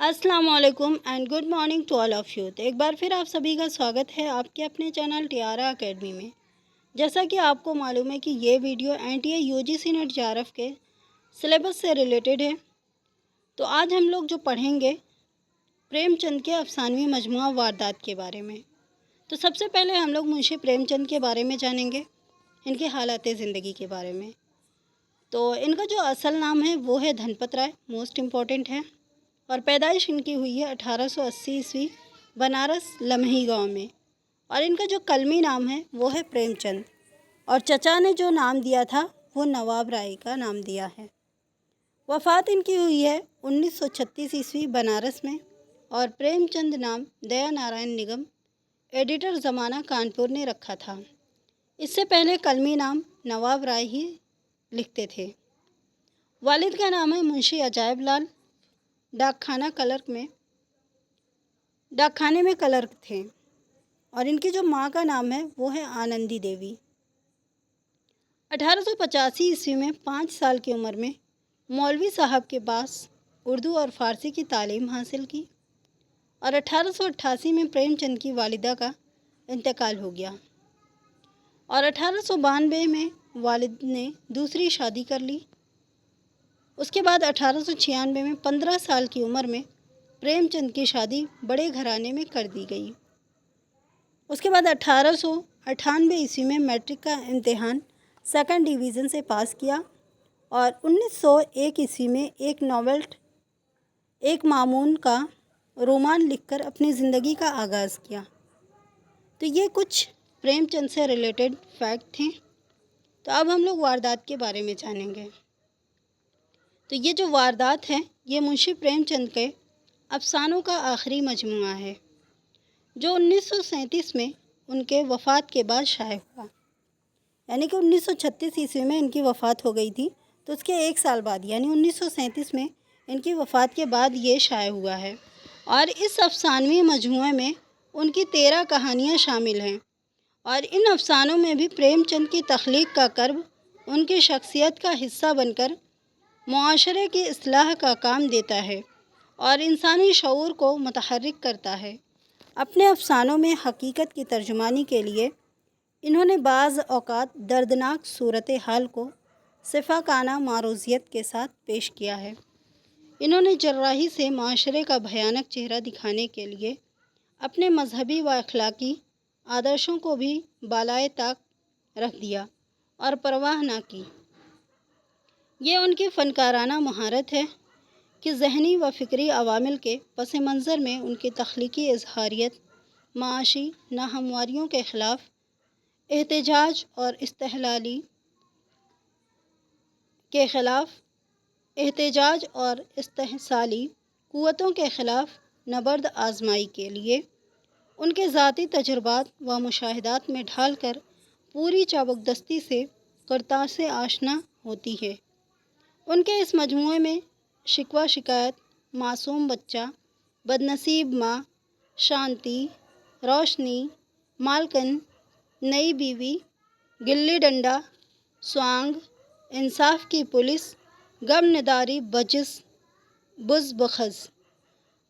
السلام علیکم and good morning to all of you. ایک بار پھر آپ سبھی کا سواگت ہے آپ کے اپنے چینل ٹیارا اکیڈمی میں. جیسا کہ آپ کو معلوم ہے کہ یہ video NTA UGC net JRF کے سلیبس سے ریلیٹڈ ہے. تو آج ہم لوگ جو پڑھیں گے پریم چند کے افسانوی مجموعہ واردات کے بارے میں. تو سب سے پہلے ہم لوگ منشی پریم چند کے بارے میں جانیں گے، ان کے حالات زندگی کے بارے میں. تو ان کا جو اصل نام ہے وہ ہے دھنپت رائے، موسٹ امپورٹنٹ ہے، اور پیدائش ان کی ہوئی ہے 1880 عیسوی بنارس لمحی گاؤں میں. اور ان کا جو کلمی نام ہے وہ ہے پریم چند، اور چچا نے جو نام دیا تھا وہ نواب رائے کا نام دیا ہے. وفات ان کی ہوئی ہے 1936 عیسوی بنارس میں، اور پریم چند نام دیا نارائن نگم، ایڈیٹر زمانہ کانپور نے رکھا تھا. اس سے پہلے کلمی نام نواب رائے ہی لکھتے تھے. والد کا نام ہے منشی عجائب لال، ڈاک خانے میں کلرک تھے، اور ان کی جو ماں کا نام ہے وہ ہے آنندی دیوی. 1885 عیسوی میں 5 سال کی عمر میں مولوی صاحب کے پاس اردو اور فارسی کی تعلیم حاصل کی، اور 1888 میں پریم چند کی والدہ کا انتقال ہو گیا، اور 1892 میں والد نے دوسری شادی کر لی. اس کے بعد 1896 میں 15 سال کی عمر میں پریم چند کی شادی بڑے گھرانے میں کر دی گئی. اس کے بعد 1898 عیسوی میں میٹرک کا امتحان سیکنڈ ڈویژن سے پاس کیا، اور 1901 عیسوی میں ایک ناول ایک مامون کا رومان لکھ کر اپنی زندگی کا آغاز کیا. تو یہ کچھ پریم چند سے ریلیٹڈ فیکٹ تھے. تو اب ہم لوگ واردات کے بارے میں جانیں گے. تو یہ جو واردات ہیں یہ منشی پریم چند کے افسانوں کا آخری مجموعہ ہے، جو 1937 میں ان کے وفات کے بعد شائع ہوا. یعنی کہ 1936 عیسوی میں ان کی وفات ہو گئی تھی، تو اس کے ایک سال بعد یعنی 1937 میں ان کی وفات کے بعد یہ شائع ہوا ہے. اور اس افسانوی مجموعے میں ان کی 13 کہانیاں شامل ہیں، اور ان افسانوں میں بھی پریم چند کی تخلیق کا کرب ان کی شخصیت کا حصہ بن کر معاشرے کی اصلاح کا کام دیتا ہے اور انسانی شعور کو متحرک کرتا ہے. اپنے افسانوں میں حقیقت کی ترجمانی کے لیے انہوں نے بعض اوقات دردناک صورتحال کو شفاقانہ معروضیت کے ساتھ پیش کیا ہے. انہوں نے جراحی سے معاشرے کا بھیانک چہرہ دکھانے کے لیے اپنے مذہبی و اخلاقی آدرشوں کو بھی بالائے طاق رکھ دیا اور پرواہ نہ کی. یہ ان کی فنکارانہ مہارت ہے کہ ذہنی و فکری عوامل کے پس منظر میں ان کی تخلیقی اظہاریت معاشی ناہمواریوں کے خلاف احتجاج اور استحصالی قوتوں کے خلاف نبرد آزمائی کے لیے ان کے ذاتی تجربات و مشاہدات میں ڈھال کر پوری چابکدستی سے کرتاز سے آشنا ہوتی ہے. ان کے اس مجموعے میں شکوہ شکایت، معصوم بچہ، بدنصیب ماں، شانتی، روشنی، مالکن، نئی بیوی، گلی ڈنڈا، سوانگ، انصاف کی پولیس، غم نداری بز بخز،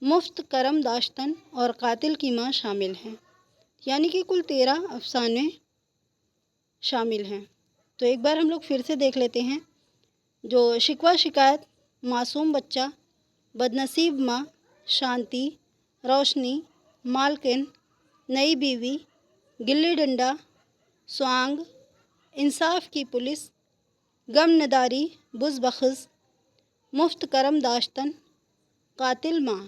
مفت کرم داشتن اور قاتل کی ماں شامل ہیں. یعنی کہ کل 13 افسانے شامل ہیں. تو ایک بار ہم لوگ پھر سے دیکھ لیتے ہیں. جو شکوہ شکایت، معصوم بچہ، بدنصیب ماں، شانتی، روشنی، مالکن، نئی بیوی، گلی ڈنڈا، سوانگ، انصاف کی پولیس، غم نداری بز بخز، مفت کرم داشتن، قاتل ماں.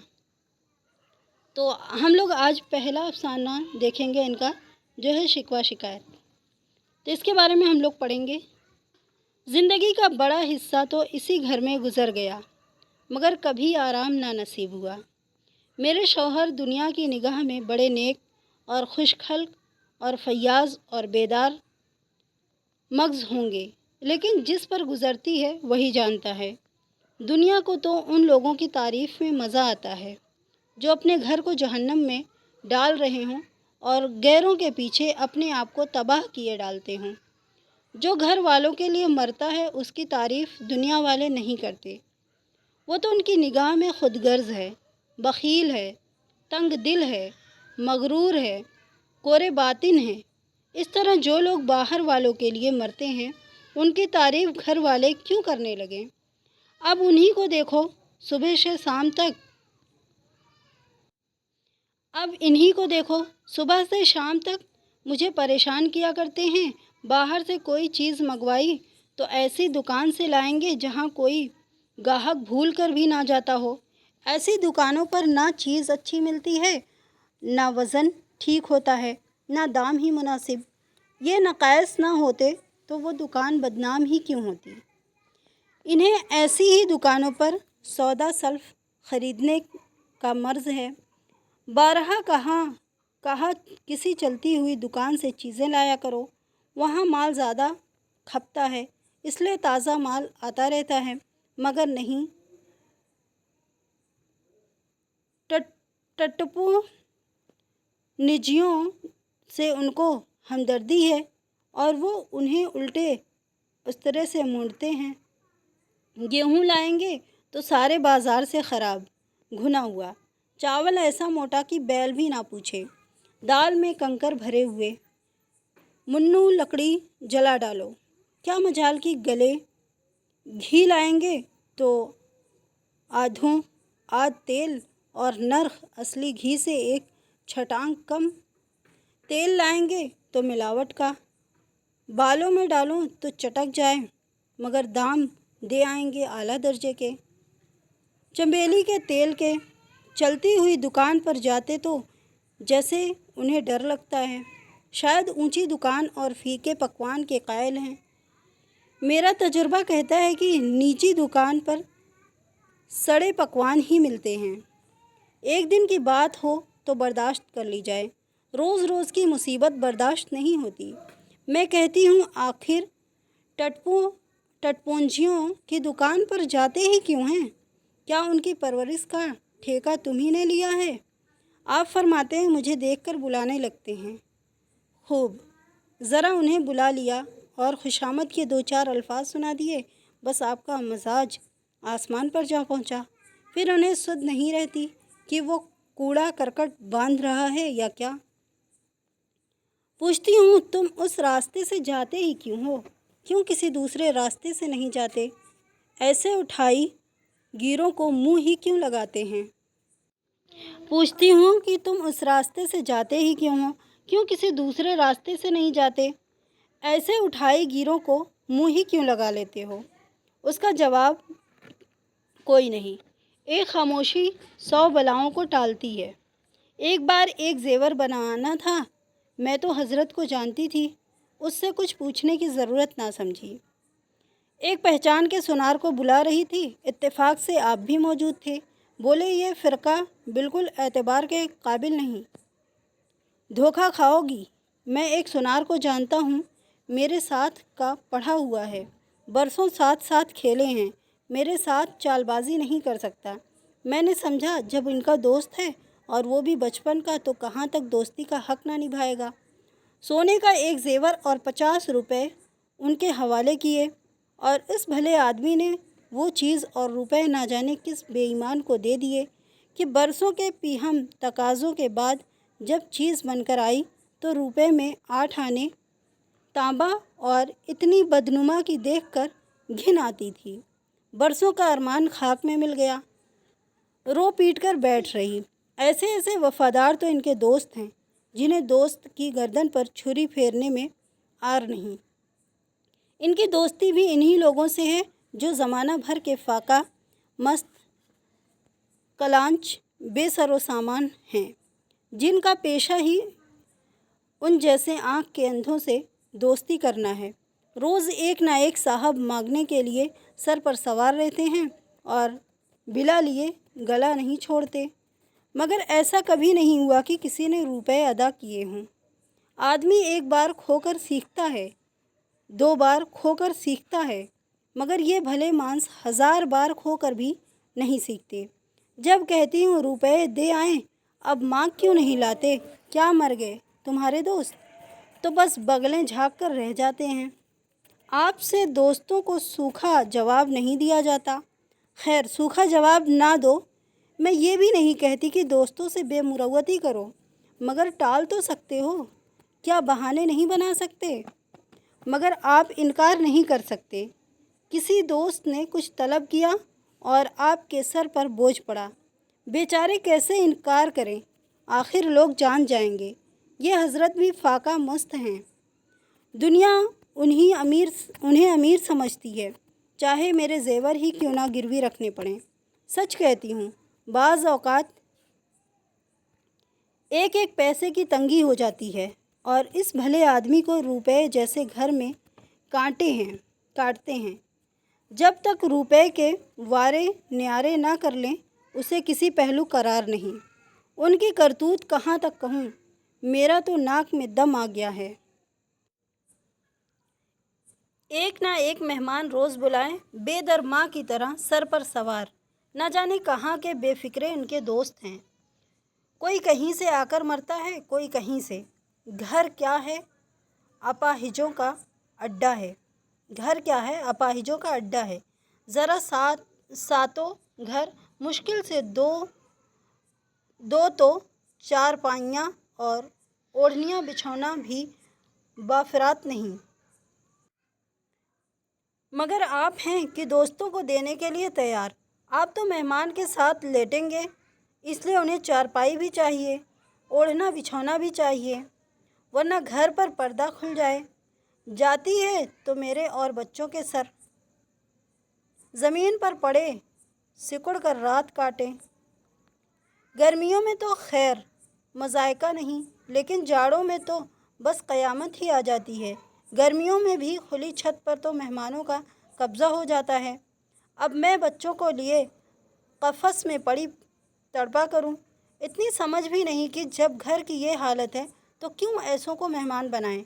تو ہم لوگ آج پہلا افسانہ دیکھیں گے ان کا، جو ہے شکوہ شکایت. تو اس کے بارے میں ہم لوگ پڑھیں گے. زندگی کا بڑا حصہ تو اسی گھر میں گزر گیا، مگر کبھی آرام نہ نصیب ہوا. میرے شوہر دنیا کی نگاہ میں بڑے نیک اور خوش خلق اور فیاض اور بیدار مغز ہوں گے، لیکن جس پر گزرتی ہے وہی جانتا ہے. دنیا کو تو ان لوگوں کی تعریف میں مزہ آتا ہے جو اپنے گھر کو جہنم میں ڈال رہے ہوں اور غیروں کے پیچھے اپنے آپ کو تباہ کیے ڈالتے ہوں. جو گھر والوں کے لیے مرتا ہے اس کی تعریف دنیا والے نہیں کرتے، وہ تو ان کی نگاہ میں خود غرض ہے. بخیل ہے، تنگ دل ہے، مغرور ہے، کورے باطن ہے۔ اس طرح جو لوگ باہر والوں کے لیے مرتے ہیں ان کی تعریف گھر والے کیوں کرنے لگیں؟ اب انہی کو دیکھو، صبح سے شام تک اب انہی کو دیکھو صبح سے شام تک مجھے پریشان کیا کرتے ہیں۔ باہر سے کوئی چیز منگوائی تو ایسی دکان سے لائیں گے جہاں کوئی گاہک بھول کر بھی نہ جاتا ہو۔ ایسی دکانوں پر نہ چیز اچھی ملتی ہے، نہ وزن ٹھیک ہوتا ہے، نہ دام ہی مناسب۔ یہ نقائص نہ ہوتے تو وہ دکان بدنام ہی کیوں ہوتی؟ انہیں ایسی ہی دکانوں پر سودا سلف خریدنے کا مرض ہے۔ بارہا کہا کسی چلتی ہوئی دکان سے چیزیں لایا کرو، وہاں مال زیادہ کھپتا ہے، اس لیے تازہ مال آتا رہتا ہے۔ مگر نہیں، ٹٹپو نجیوں سے ان کو ہمدردی ہے اور وہ انہیں الٹے استرے سے مونڈتے ہیں۔ گیہوں لائیں گے تو سارے بازار سے خراب، گھنا ہوا، چاول ایسا موٹا کہ بیل بھی نہ پوچھے، دال میں کنکر بھرے ہوئے، منو لکڑی جلا ڈالو، کیا مجال کی گلے۔ گھی لائیں گے تو آدھوں آدھ تیل اور نرخ اصلی گھی سے ایک چھٹانک کم۔ تیل لائیں گے تو ملاوٹ کا، بالوں میں ڈالوں تو چٹک جائے، مگر دام دے آئیں گے اعلیٰ درجے کے۔ چنبیلی کے تیل کے، چلتی ہوئی دکان پر جاتے تو جیسے انہیں ڈر لگتا ہے، شاید اونچی دکان اور پھیکے پکوان کے قائل ہیں۔ میرا تجربہ کہتا ہے کہ نیچی دکان پر سڑے پکوان ہی ملتے ہیں۔ ایک دن کی بات ہو تو برداشت کر لی جائے، روز روز کی مصیبت برداشت نہیں ہوتی۔ میں کہتی ہوں آخر ٹٹپونجیوں کی دکان پر جاتے ہی کیوں ہیں؟ کیا ان کی پرورش کا ٹھیکہ تمہیں نے لیا ہے؟ آپ فرماتے ہیں مجھے دیکھ کر بلانے لگتے ہیں۔ خوب، ذرا انہیں بلا لیا اور خوشامد کے دو چار الفاظ سنا دیے، بس آپ کا مزاج آسمان پر جا پہنچا۔ پھر انہیں سدھ نہیں رہتی کہ وہ کوڑا کرکٹ باندھ رہا ہے یا کیا۔ پوچھتی ہوں تم اس راستے سے جاتے ہی کیوں ہو؟ کیوں کسی دوسرے راستے سے نہیں جاتے؟ ایسے اٹھائی گیروں کو منہ ہی کیوں لگاتے ہیں؟ پوچھتی ہوں کہ تم اس راستے سے جاتے ہی کیوں ہو؟ کیوں کسی دوسرے راستے سے نہیں جاتے؟ ایسے اٹھائی گیروں کو منہ ہی کیوں لگا لیتے ہو؟ اس کا جواب کوئی نہیں۔ ایک خاموشی 100 بلاؤں کو ٹالتی ہے۔ ایک بار ایک زیور بنانا تھا، میں تو حضرت کو جانتی تھی، اس سے کچھ پوچھنے کی ضرورت نہ سمجھی۔ ایک پہچان کے سونار کو بلا رہی تھی، اتفاق سے آپ بھی موجود تھے۔ بولے یہ فرقہ بالکل اعتبار کے قابل نہیں، دھوکہ کھاؤ گی۔ میں ایک سونار کو جانتا ہوں، میرے ساتھ کا پڑھا ہوا ہے، برسوں ساتھ ساتھ کھیلے ہیں، میرے ساتھ چال بازی نہیں کر سکتا۔ میں نے سمجھا جب ان کا دوست ہے اور وہ بھی بچپن کا تو کہاں تک دوستی کا حق نہ نبھائے گا۔ سونے کا ایک زیور اور 50 روپے ان کے حوالے کیے، اور اس بھلے آدمی نے وہ چیز اور روپے نہ جانے کس بے ایمان کو دے دیے کہ برسوں کے پیہم تقاضوں کے بعد جب چیز بن کر آئی تو روپے میں 8 آنے تانبا اور اتنی بدنما کی دیکھ کر گھن آتی تھی۔ برسوں کا ارمان خاک میں مل گیا۔ رو پیٹ کر بیٹھ رہی۔ ایسے ایسے وفادار تو ان کے دوست ہیں جنہیں دوست کی گردن پر چھری پھیرنے میں عار نہیں۔ ان کی دوستی بھی انہی لوگوں سے ہے جو زمانہ بھر کے فاقہ مست کلانچ بے سر و سامان ہیں، جن کا پیشہ ہی ان جیسے آنکھ کے اندھوں سے دوستی کرنا ہے۔ روز ایک نہ ایک صاحب مانگنے کے لیے سر پر سوار رہتے ہیں اور بلا لیے گلا نہیں چھوڑتے، مگر ایسا کبھی نہیں ہوا کہ کسی نے روپے ادا کیے ہوں۔ آدمی ایک بار کھو کر سیکھتا ہے، 2 بار کھو کر سیکھتا ہے، مگر یہ بھلے مانس 1000 بار کھو کر بھی نہیں سیکھتے۔ جب کہتی ہوں روپے دے آئیں، اب مانگ کیوں نہیں لاتے؟ کیا مر گئے تمہارے دوست؟ تو بس بغلیں جھانک کر رہ جاتے ہیں۔ آپ سے دوستوں کو سوکھا جواب نہیں دیا جاتا۔ خیر، سوکھا جواب نہ دو، میں یہ بھی نہیں کہتی کہ دوستوں سے بے مروتی کرو، مگر ٹال تو سکتے ہو، کیا بہانے نہیں بنا سکتے؟ مگر آپ انکار نہیں کر سکتے۔ کسی دوست نے کچھ طلب کیا اور آپ کے سر پر بوجھ پڑا، بیچارے کیسے انکار کریں؟ آخر لوگ جان جائیں گے۔ یہ حضرت بھی فاقہ مست ہیں۔ دنیا انہیں امیر سمجھتی ہے، چاہے میرے زیور ہی کیوں نہ گروی رکھنے پڑیں۔ سچ کہتی ہوں، بعض اوقات ایک ایک پیسے کی تنگی ہو جاتی ہے اور اس بھلے آدمی کو روپے جیسے گھر میں کاٹتے ہیں۔ جب تک روپے کے وارے نیارے نہ کر لیں اسے کسی پہلو قرار نہیں۔ ان کی کرتوت کہاں تک کہوں، میرا تو ناک میں دم آ گیا ہے۔ ایک نہ ایک مہمان روز بلائیں، بے در ماں کی طرح سر پر سوار، نہ جانے کہاں کے بے فکرے ان کے دوست ہیں۔ کوئی کہیں سے آ کر مرتا ہے، کوئی کہیں سے۔ گھر کیا ہے، اپاہجوں کا اڈا ہے۔ گھر کیا ہے، اپاہجوں کا اڈا ہے۔ ذرا ساتوں گھر مشکل سے دو تو چارپائیاں اور اوڑھنیاں بچھونا بھی وافرات نہیں۔ مگر آپ ہیں کہ دوستوں کو دینے کے لیے تیار۔ آپ تو مہمان کے ساتھ لیٹیں گے، اس لیے انہیں چارپائی بھی چاہیے، اوڑھنا بچھونا بھی چاہیے، ورنہ گھر پر پردہ کھل جاتی ہے تو میرے اور بچوں کے سر زمین پر پڑے سکڑ کر رات کاٹیں۔ گرمیوں میں تو خیر مضائقہ نہیں، لیکن جاڑوں میں تو بس قیامت ہی آ جاتی ہے۔ گرمیوں میں بھی کھلی چھت پر تو مہمانوں کا قبضہ ہو جاتا ہے۔ اب میں بچوں کو لیے قفس میں پڑی تڑپا کروں۔ اتنی سمجھ بھی نہیں کہ جب گھر کی یہ حالت ہے تو کیوں ایسوں کو مہمان بنائیں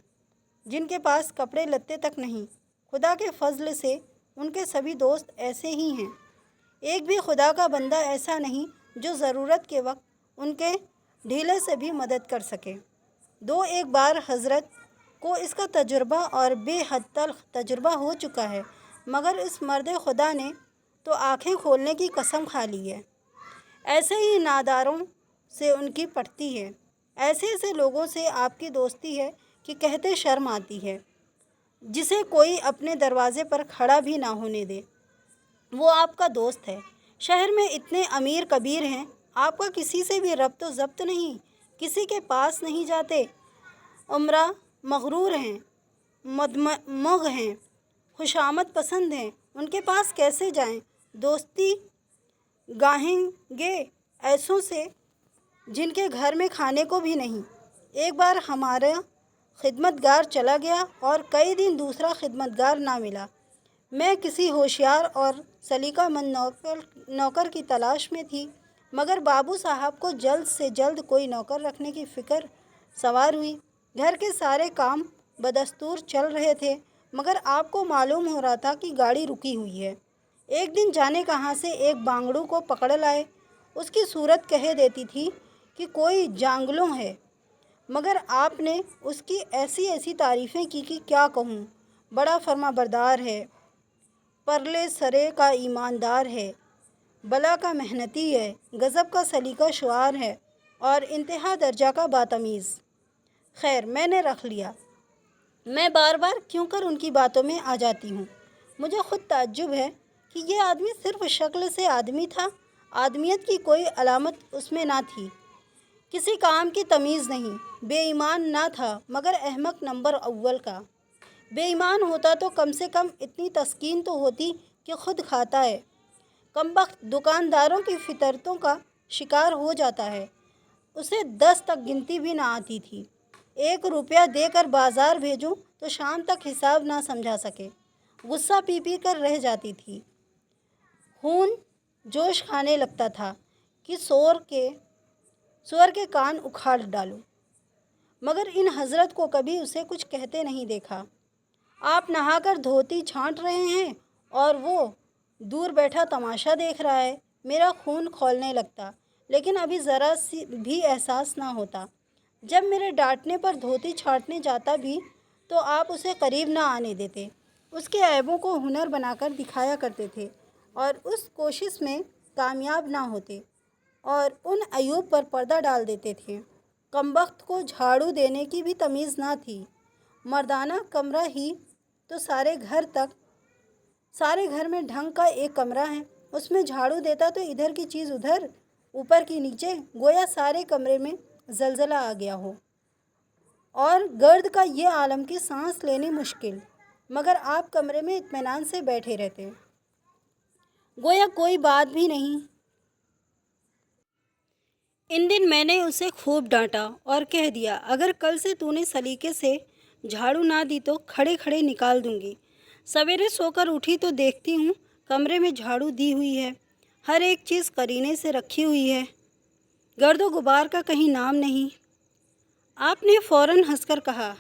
جن کے پاس کپڑے لتے تک نہیں۔ خدا کے فضل سے ان کے سبھی دوست ایسے ہی ہیں۔ ایک بھی خدا کا بندہ ایسا نہیں جو ضرورت کے وقت ان کے ڈھیلے سے بھی مدد کر سکے۔ ایک بار حضرت کو اس کا تجربہ اور بے حد تلخ تجربہ ہو چکا ہے، مگر اس مرد خدا نے تو آنکھیں کھولنے کی قسم کھا لی ہے۔ ایسے ہی ناداروں سے ان کی پٹتی ہے، ایسے لوگوں سے آپ کی دوستی ہے کہ کہتے شرم آتی ہے۔ جسے کوئی اپنے دروازے پر کھڑا بھی نہ ہونے دے، وہ آپ کا دوست ہے۔ شہر میں اتنے امیر کبیر ہیں، آپ کا کسی سے بھی ربط و ضبط نہیں، کسی کے پاس نہیں جاتے۔ امراء مغرور ہیں، مدمغ ہیں، خوشامد پسند ہیں، ان کے پاس کیسے جائیں؟ دوستی گاہیں گے ایسوں سے جن کے گھر میں کھانے کو بھی نہیں۔ ایک بار ہمارا خدمتگار چلا گیا اور کئی دن دوسرا خدمتگار نہ ملا۔ میں کسی ہوشیار اور سلیقہ مند نوکر کی تلاش میں تھی، مگر بابو صاحب کو جلد سے جلد کوئی نوکر رکھنے کی فکر سوار ہوئی۔ گھر کے سارے کام بدستور چل رہے تھے، مگر آپ کو معلوم ہو رہا تھا کہ گاڑی رکی ہوئی ہے۔ ایک دن جانے کہاں سے ایک بانگڑو کو پکڑ لائے۔ اس کی صورت کہہ دیتی تھی کہ کوئی جانگلو ہے، مگر آپ نے اس کی ایسی تعریفیں کی کہ کیا کہوں۔ بڑا فرما بردار ہے، پرلے سرے کا ایماندار ہے، بلا کا محنتی ہے، غضب کا سلیقہ شعار ہے اور انتہا درجہ کا باتمیز۔ خیر میں نے رکھ لیا۔ میں بار بار کیوں کر ان کی باتوں میں آ جاتی ہوں۔ مجھے خود تعجب ہے کہ یہ آدمی صرف شکل سے آدمی تھا، آدمیت کی کوئی علامت اس میں نہ تھی، کسی کام کی تمیز نہیں۔ بے ایمان نہ تھا، مگر احمق نمبر اول کا۔ بے ایمان ہوتا تو کم سے کم اتنی تسکین تو ہوتی کہ خود کھاتا ہے۔ کمبخت دکانداروں کی فطرتوں کا شکار ہو جاتا ہے، اسے 10 تک گنتی بھی نہ آتی تھی۔ 1 روپیہ دے کر بازار بھیجوں تو شام تک حساب نہ سمجھا سکے، غصہ پی کر رہ جاتی تھی۔ خون جوش کھانے لگتا تھا کہ سور کے کان اکھاڑ ڈالوں، مگر ان حضرت کو کبھی اسے کچھ کہتے نہیں دیکھا۔ آپ نہا کر دھوتی چھانٹ رہے ہیں اور وہ دور بیٹھا تماشا دیکھ رہا ہے۔ میرا خون کھولنے لگتا، لیکن ابھی ذرا سی بھی احساس نہ ہوتا۔ جب میرے ڈانٹنے پر دھوتی چھانٹنے جاتا بھی تو آپ اسے قریب نہ آنے دیتے، اس کے عیبوں کو ہنر بنا کر دکھایا کرتے تھے اور اس کوشش میں کامیاب نہ ہوتے۔ اور ان عیوب پر پردہ ڈال دیتے تھے۔ کمبخت کو جھاڑو دینے کی بھی تمیز نہ تھی۔ مردانہ کمرہ ہی تو سارے گھر میں ڈھنگ کا ایک کمرہ ہے، اس میں جھاڑو دیتا تو ادھر کی چیز ادھر، اوپر کی نیچے، گویا سارے کمرے میں زلزلہ آ گیا ہو اور گرد کا یہ عالم کی سانس لینی مشکل، مگر آپ کمرے میں اطمینان سے بیٹھے رہتے، گویا کوئی بات بھی نہیں۔ ان دن میں نے اسے خوب ڈانٹا اور کہہ دیا، اگر کل سے تو نے سلیقے سے جھاڑو نہ دی تو کھڑے کھڑے نکال دوں گی۔ سویرے سو کر اٹھی تو دیکھتی ہوں کمرے میں جھاڑو دی ہوئی ہے، ہر ایک چیز قرینے سے رکھی ہوئی ہے، گرد و غبار کا کہیں نام نہیں۔ آپ نے فوراً ہنس کر کہا،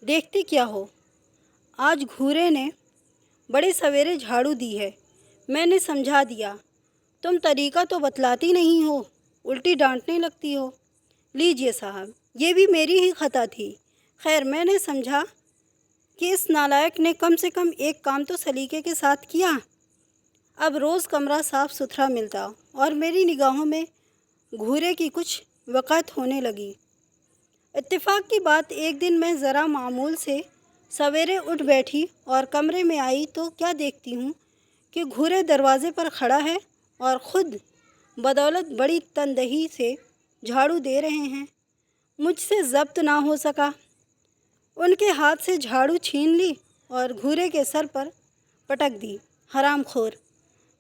دیکھتی کیا ہو، آج گھورے نے بڑے سویرے جھاڑو دی ہے۔ میں نے سمجھا دیا، تم طریقہ تو بتلاتی نہیں ہو، الٹی ڈانٹنے لگتی ہو۔ لیجئے صاحب، یہ بھی میری ہی خطا تھی۔ خیر، میں نے سمجھا کہ اس نالائق نے کم سے کم ایک کام تو سلیقے کے ساتھ کیا۔ اب روز کمرہ صاف ستھرا ملتا اور میری نگاہوں میں گھورے کی کچھ وقعت ہونے لگی۔ اتفاق کی بات، ایک دن میں ذرا معمول سے سویرے اٹھ بیٹھی اور کمرے میں آئی تو کیا دیکھتی ہوں کہ گھورے دروازے پر کھڑا ہے اور خود بدولت بڑی تندہی سے جھاڑو دے رہے ہیں۔ مجھ سے ضبط نہ ہو سکا، ان کے ہاتھ سے جھاڑو چھین لی اور گھورے کے سر پر پٹک دی۔ حرام خور!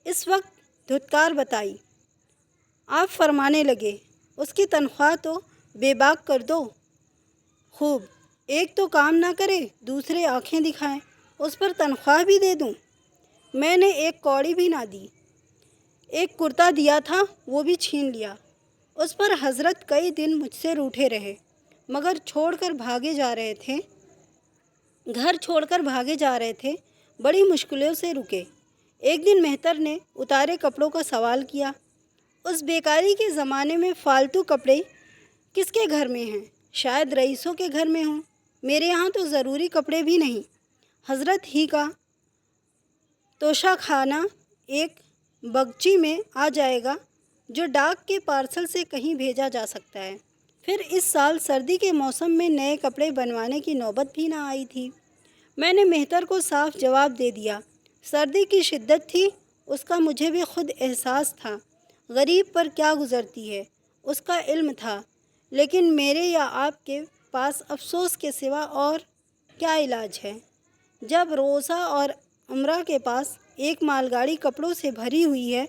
اس وقت دھتکار بتائی۔ آپ فرمانے لگے، اس کی تنخواہ تو بے باک کر دو۔ خوب، ایک تو کام نہ کرے، دوسرے آنکھیں دکھائے، اس پر تنخواہ بھی دے دوں؟ میں نے ایک کوڑی بھی نہ دی۔ ایک کرتا دیا تھا، وہ بھی چھین لیا۔ اس پر حضرت کئی دن مجھ سے روٹھے رہے، مگر گھر چھوڑ کر بھاگے جا رہے تھے، بڑی مشکلوں سے رکے۔ ایک دن مہتر نے اتارے کپڑوں کا سوال کیا، اس بیکاری کے زمانے میں فالتو کپڑے کس کے گھر میں ہیں؟ شاید رئیسوں کے گھر میں ہوں، میرے یہاں تو ضروری کپڑے بھی نہیں۔ حضرت ہی کا توشہ خانہ ایک بگچی میں آ جائے گا جو ڈاک کے پارسل سے کہیں بھیجا جا سکتا ہے۔ پھر اس سال سردی کے موسم میں نئے کپڑے بنوانے کی نوبت بھی نہ آئی تھی۔ میں نے مہتر کو صاف جواب دے دیا، سردی کی شدت تھی، اس کا مجھے بھی خود احساس تھا، غریب پر کیا گزرتی ہے اس کا علم تھا، لیکن میرے یا آپ کے پاس افسوس کے سوا اور کیا علاج ہے؟ جب روزہ اور عمرہ کے پاس ایک مال گاڑی کپڑوں سے بھری ہوئی ہے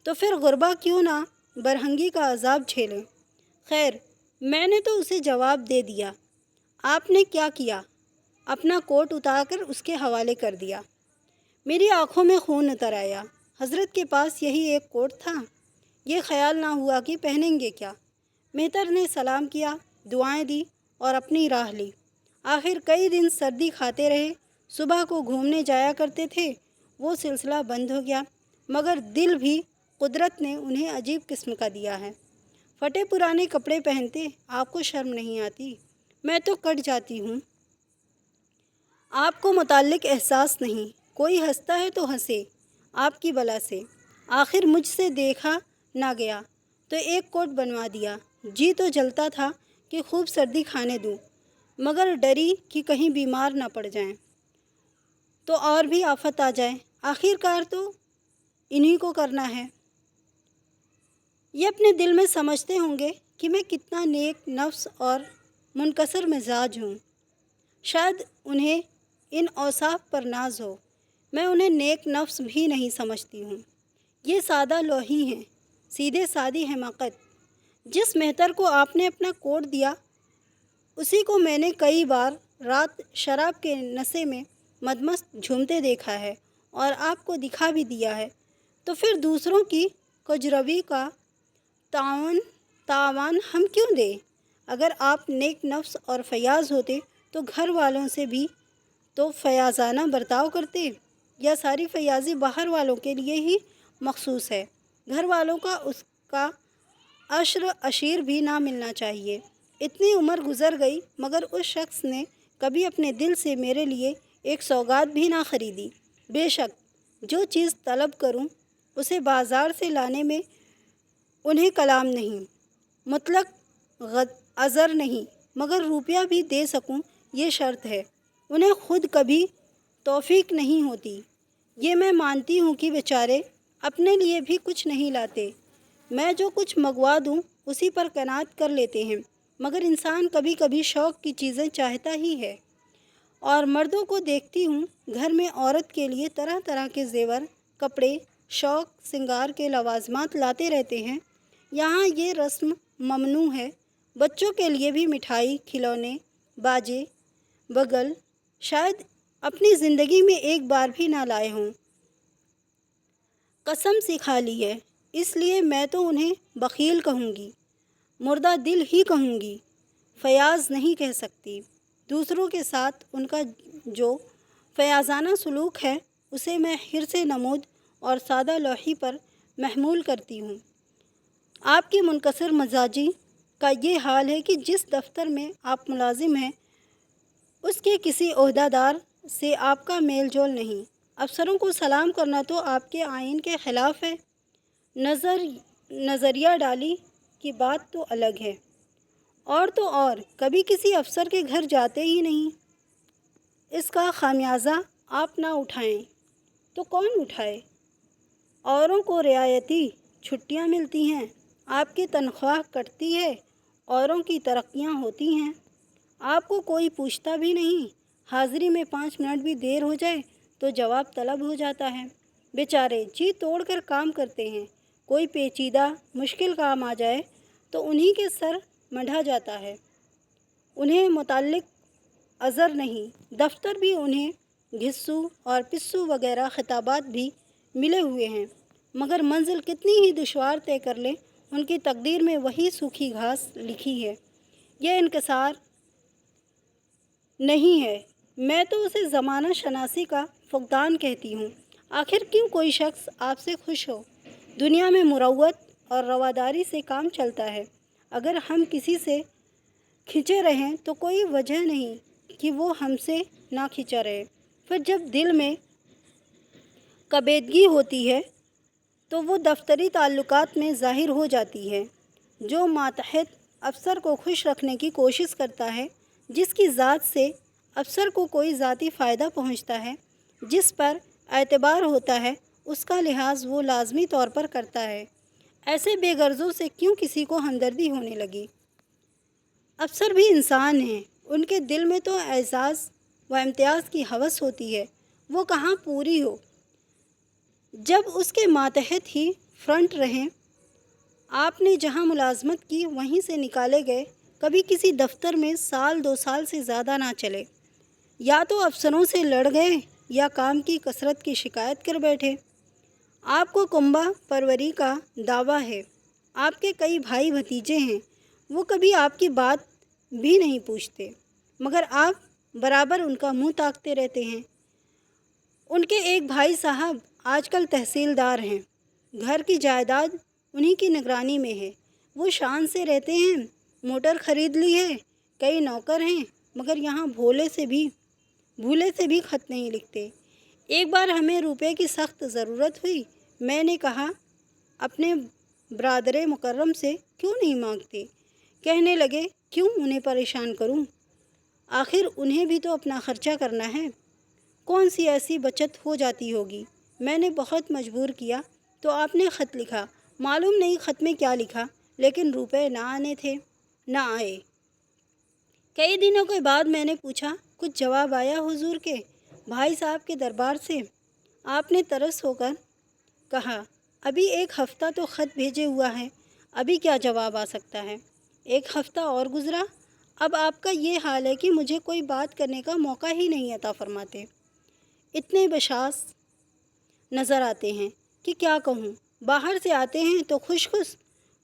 تو پھر غربا کیوں نہ برہنگی کا عذاب جھیلیں؟ خیر، میں نے تو اسے جواب دے دیا۔ آپ نے کیا کیا؟ اپنا کوٹ اتار کر اس کے حوالے کر دیا۔ میری آنکھوں میں خون اتر آیا۔ حضرت کے پاس یہی ایک کوٹ تھا، یہ خیال نہ ہوا کہ پہنیں گے کیا۔ مہتر نے سلام کیا، دعائیں دی اور اپنی راہ لی۔ آخر کئی دن سردی کھاتے رہے، صبح کو گھومنے جایا کرتے تھے، وہ سلسلہ بند ہو گیا، مگر دل بھی قدرت نے انہیں عجیب قسم کا دیا ہے۔ پھٹے پرانے کپڑے پہنتے آپ کو شرم نہیں آتی؟ میں تو کٹ جاتی ہوں۔ آپ کو متعلق احساس نہیں، کوئی ہنستا ہے تو ہنسے آپ کی بلا سے۔ آخر مجھ سے دیکھا نہ گیا تو ایک کوٹ بنوا دیا۔ جی تو جلتا تھا کہ خوب سردی کھانے دوں، مگر ڈری کہ کہیں بیمار نہ پڑ جائیں تو اور بھی آفت آ جائے۔ آخر کار تو انہی کو کرنا ہے۔ یہ اپنے دل میں سمجھتے ہوں گے کہ میں کتنا نیک نفس اور منکسر مزاج ہوں۔ شاید انہیں ان اوصاف پر ناز ہو، میں انہیں نیک نفس بھی نہیں سمجھتی ہوں۔ یہ سادہ لوحی ہیں، سیدھے سادی حماقت۔ جس مہتر کو آپ نے اپنا کوٹ دیا، اسی کو میں نے کئی بار رات شراب کے نشے میں مدمست جھومتے دیکھا ہے اور آپ کو دکھا بھی دیا ہے، تو پھر دوسروں کی کجروی کا تاوان ہم کیوں دیں؟ اگر آپ نیک نفس اور فیاض ہوتے تو گھر والوں سے بھی تو فیاضانہ برتاؤ کرتے، یا ساری فیاضی باہر والوں کے لیے ہی مخصوص ہے؟ گھر والوں کا اس کا عشر عشیر بھی نہ ملنا چاہیے۔ اتنی عمر گزر گئی مگر اس شخص نے کبھی اپنے دل سے میرے لیے ایک سوغات بھی نہ خریدی۔ بے شک جو چیز طلب کروں اسے بازار سے لانے میں انہیں کلام نہیں، مطلق اثر نہیں، مگر روپیہ بھی دے سکوں یہ شرط ہے۔ انہیں خود کبھی توفیق نہیں ہوتی۔ یہ میں مانتی ہوں کہ بیچارے اپنے لیے بھی کچھ نہیں لاتے، میں جو کچھ منگوا دوں اسی پر قناعت کر لیتے ہیں، مگر انسان کبھی کبھی شوق کی چیزیں چاہتا ہی ہے۔ اور مردوں کو دیکھتی ہوں گھر میں عورت کے لیے طرح طرح کے زیور، کپڑے، شوق سنگار کے لوازمات لاتے رہتے ہیں۔ یہاں یہ رسم ممنوع ہے۔ بچوں کے لیے بھی مٹھائی، کھلونے، باجے، بغل شاید اپنی زندگی میں ایک بار بھی نہ لائے ہوں۔ قسم سی کھا لی ہے، اس لیے میں تو انہیں بخیل کہوں گی، مردہ دل ہی کہوں گی، فیاض نہیں کہہ سکتی۔ دوسروں کے ساتھ ان کا جو فیاضانہ سلوک ہے اسے میں حرص نمود اور سادہ لوحی پر محمول کرتی ہوں۔ آپ کی منکسر مزاجی کا یہ حال ہے کہ جس دفتر میں آپ ملازم ہیں اس کے کسی عہدیدار سے آپ کا میل جول نہیں۔ افسروں کو سلام کرنا تو آپ کے آئین کے خلاف ہے۔ نظریہ ڈالی کی بات تو الگ ہے۔ اور تو اور کبھی کسی افسر کے گھر جاتے ہی نہیں۔ اس کا خمیازہ آپ نہ اٹھائیں تو کون اٹھائے؟ اوروں کو رعایتی چھٹیاں ملتی ہیں، آپ کی تنخواہ کٹتی ہے، اوروں کی ترقیاں ہوتی ہیں، آپ کو کوئی پوچھتا بھی نہیں۔ حاضری میں 5 منٹ بھی دیر ہو جائے تو جواب طلب ہو جاتا ہے۔ بیچارے جی توڑ کر کام کرتے ہیں، کوئی پیچیدہ مشکل کام آ جائے تو انہی کے سر مڈھا جاتا ہے۔ انہیں متعلق عذر نہیں، دفتر بھی انہیں گھسو اور پسو وغیرہ خطابات بھی ملے ہوئے ہیں، مگر منزل کتنی ہی دشوار طے کر لیں ان کی تقدیر میں وہی سوکھی گھاس لکھی ہے۔ یہ انکسار نہیں ہے، میں تو اسے زمانہ شناسی کا فقدان کہتی ہوں۔ آخر کیوں کوئی شخص آپ سے خوش ہو؟ دنیا میں مروت اور رواداری سے کام چلتا ہے۔ اگر ہم کسی سے کھنچے رہیں تو کوئی وجہ نہیں کہ وہ ہم سے نہ کھنچا رہے۔ پھر جب دل میں کبیدگی ہوتی ہے تو وہ دفتری تعلقات میں ظاہر ہو جاتی ہے۔ جو ماتحت افسر کو خوش رکھنے کی کوشش کرتا ہے، جس کی ذات سے افسر کو کوئی ذاتی فائدہ پہنچتا ہے، جس پر اعتبار ہوتا ہے، اس کا لحاظ وہ لازمی طور پر کرتا ہے۔ ایسے بے غرضوں سے کیوں کسی کو ہمدردی ہونے لگی؟ افسر بھی انسان ہیں، ان کے دل میں تو اعزاز و امتیاز کی ہوس ہوتی ہے، وہ کہاں پوری ہو؟ جب اس کے ماتحت ہی فرنٹ رہیں، آپ نے جہاں ملازمت کی وہیں سے نکالے گئے، کبھی کسی دفتر میں 1-2 سال سے زیادہ نہ چلے، یا تو افسروں سے لڑ گئے یا کام کی کثرت کی شکایت کر بیٹھے۔ آپ کو کنبہ پروری کا دعویٰ ہے، آپ کے کئی بھائی بھتیجے ہیں، وہ کبھی آپ کی بات بھی نہیں پوچھتے، مگر آپ برابر ان کا منہ تاکتے رہتے ہیں۔ ان کے ایک بھائی صاحب آج کل تحصیلدار ہیں، گھر کی جائیداد انہی کی نگرانی میں ہے، وہ شان سے رہتے ہیں، موٹر خرید لی ہے، کئی نوکر ہیں، مگر یہاں بھولے سے بھی خط نہیں لکھتے۔ ایک بار ہمیں روپے کی سخت ضرورت ہوئی، میں نے کہا اپنے برادر مکرم سے کیوں نہیں مانگتے؟ کہنے لگے کیوں انہیں پریشان کروں، آخر انہیں بھی تو اپنا خرچہ کرنا ہے، کون سی ایسی بچت ہو جاتی ہوگی۔ میں نے بہت مجبور کیا تو آپ نے خط لکھا، معلوم نہیں خط میں کیا لکھا، لیکن روپے نہ آنے تھے، نہ آئے۔ کئی دنوں کے بعد میں نے پوچھا کچھ جواب آیا حضور کے بھائی صاحب کے دربار سے؟ آپ نے ترس ہو کر کہا ابھی 1 ہفتہ تو خط بھیجے ہوا ہے، ابھی کیا جواب آ سکتا ہے؟ 1 ہفتہ اور گزرا، اب آپ کا یہ حال ہے کہ مجھے کوئی بات کرنے کا موقع ہی نہیں عطا فرماتے، اتنے بشاش نظر آتے ہیں کہ کیا کہوں۔ باہر سے آتے ہیں تو خوش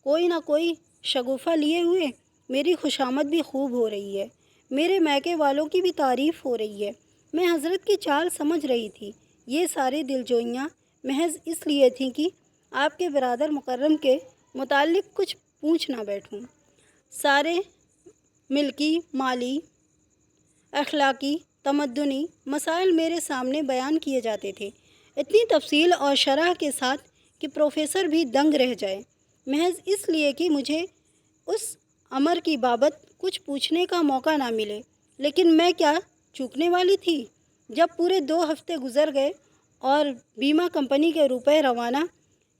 کوئی نہ کوئی شگوفہ لیے ہوئے، میری خوشامد بھی خوب ہو رہی ہے، میرے میکے والوں کی بھی تعریف ہو رہی ہے۔ میں حضرت کی چال سمجھ رہی تھی، یہ ساری دلجوئیاں محض اس لیے تھیں کہ آپ کے برادر مکرم کے متعلق کچھ پوچھ نہ بیٹھوں۔ سارے ملکی، مالی، اخلاقی، تمدنی مسائل میرے سامنے بیان کیے جاتے تھے، اتنی تفصیل اور شرح کے ساتھ کہ پروفیسر بھی دنگ رہ جائے۔ محض اس لیے کہ مجھے اس امر کی بابت کچھ پوچھنے کا موقع نہ ملے۔ لیکن میں کیا چوکنے والی تھی؟ جب پورے 2 ہفتے گزر گئے اور بیمہ کمپنی کے روپے روانہ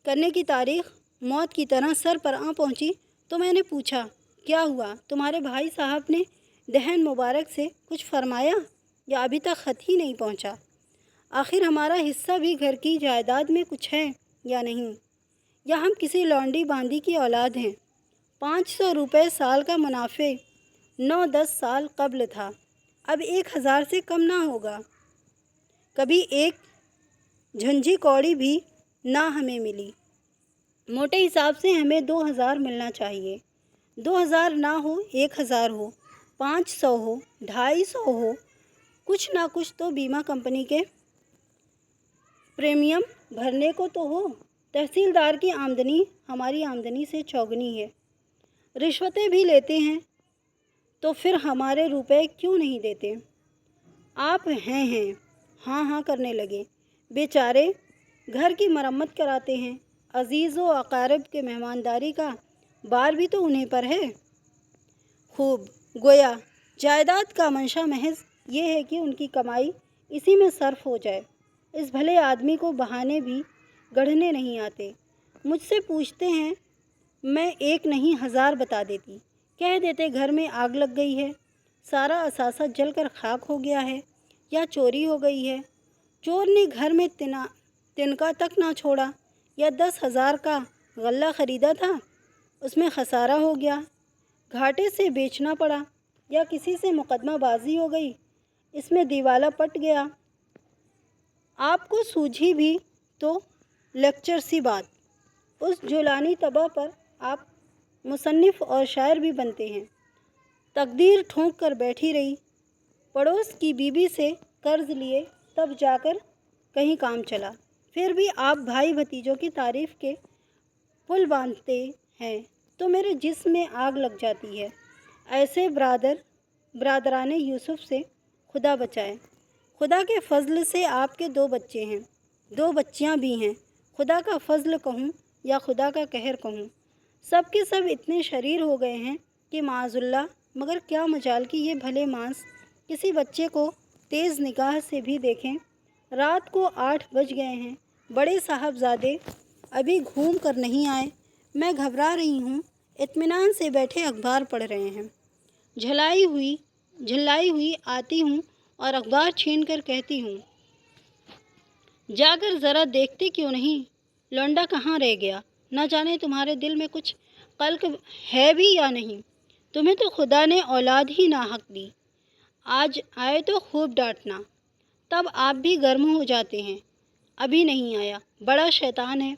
کرنے کی تاریخ موت کی طرح سر پر آ پہنچی تو میں نے پوچھا، کیا ہوا؟ تمہارے بھائی صاحب نے دہن مبارک سے کچھ فرمایا یا ابھی تک خط ہی نہیں پہنچا؟ آخر ہمارا حصہ بھی گھر کی جائیداد میں کچھ ہے یا نہیں؟ یا ہم کسی لونڈی باندی کی اولاد ہیں؟ 500 روپے سال کا منافع 9-10 سال قبل تھا، اب 1000 سے کم نہ ہوگا۔ کبھی ایک جھنجھی کوڑی بھی نہ ہمیں ملی۔ موٹے حساب سے ہمیں 2000 ملنا چاہیے۔ 2000 نہ ہو 1000 ہو، 500 ہو، 250 ہو، کچھ نہ کچھ تو بیمہ کمپنی کے پریمیم بھرنے کو تو ہو۔ تحصیلدار کی آمدنی ہماری آمدنی سے چوگنی ہے۔ رشوتیں بھی لیتے ہیں تو پھر ہمارے روپے کیوں نہیں دیتے؟ آپ ہیں ہاں ہاں کرنے لگے۔ بیچارے گھر کی مرمت کراتے ہیں، عزیز و اقارب کے مہمانداری کا بار بھی تو انہیں پر ہے۔ خوب، گویا جائیداد کا منشا محض یہ ہے کہ ان کی کمائی اسی میں صرف ہو جائے۔ اس بھلے آدمی کو بہانے بھی گڑھنے نہیں آتے۔ مجھ سے پوچھتے ہیں، میں 1 نہیں 1000 بتا دیتی۔ کہہ دیتے گھر میں آگ لگ گئی ہے، سارا اثاثہ جل کر خاک ہو گیا ہے، یا چوری ہو گئی ہے، چور نے گھر میں تنکا تک نہ چھوڑا، یا 10,000 کا غلہ خریدا تھا، اس میں خسارہ ہو گیا، گھاٹے سے بیچنا پڑا، یا کسی سے مقدمہ بازی ہو گئی، اس میں دیوالا پٹ گیا۔ آپ کو سوجھی بھی تو لیکچر سی بات۔ اس جولانی طبع پر آپ مصنف اور شاعر بھی بنتے ہیں۔ تقدیر ٹھونک کر بیٹھی رہی، پڑوس کی بیوی سے قرض لیے تب جا کر کہیں کام چلا، پھر بھی آپ بھائی بھتیجوں کی تعریف کے پل باندھتے ہیں تو میرے جسم میں آگ لگ جاتی ہے۔ ایسے برادران یوسف سے خدا بچائے۔ خدا کے فضل سے آپ کے 2 بچے ہیں، 2 بچیاں بھی ہیں۔ خدا کا فضل کہوں یا خدا کا قہر کہوں، سب کے سب اتنے شریر ہو گئے ہیں کہ معاذ اللہ، مگر کیا مجال کہ یہ بھلے مانس کسی بچے کو تیز نگاہ سے بھی دیکھیں۔ رات کو 8 بج گئے ہیں، بڑے صاحبزادے ابھی گھوم کر نہیں آئے۔ میں گھبرا رہی ہوں، اطمینان سے بیٹھے اخبار پڑھ رہے ہیں۔ جھلائی ہوئی آتی ہوں اور اخبار چھین کر کہتی ہوں، جا کر ذرا دیکھتے کیوں نہیں؟ لونڈا کہاں رہ گیا؟ نہ جانے تمہارے دل میں کچھ قلق ہے بھی یا نہیں؟ تمہیں تو خدا نے اولاد ہی ناحق دی۔ آج آئے تو خوب ڈانٹنا۔ تب آپ بھی گرم ہو جاتے ہیں، ابھی نہیں آیا، بڑا شیطان ہے۔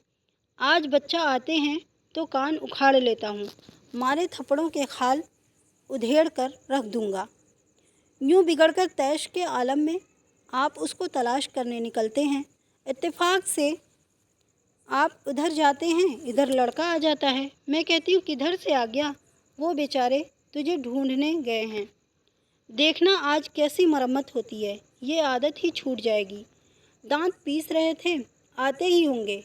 آج بچہ آتے ہیں تو کان اکھاڑ لیتا ہوں، مارے تھپڑوں کے خال ادھیڑ کر رکھ دوں گا۔ یوں بگڑ کر طیش کے عالم میں آپ اس کو تلاش کرنے نکلتے ہیں۔ اتفاق سے آپ ادھر جاتے ہیں، ادھر لڑکا آ جاتا ہے۔ میں کہتی ہوں، کدھر سے آ گیا؟ وہ بیچارے تجھے ڈھونڈنے گئے ہیں۔ دیکھنا آج کیسی مرمت ہوتی ہے، یہ عادت ہی چھوٹ جائے گی۔ دانت پیس رہے تھے، آتے ہی ہوں گے،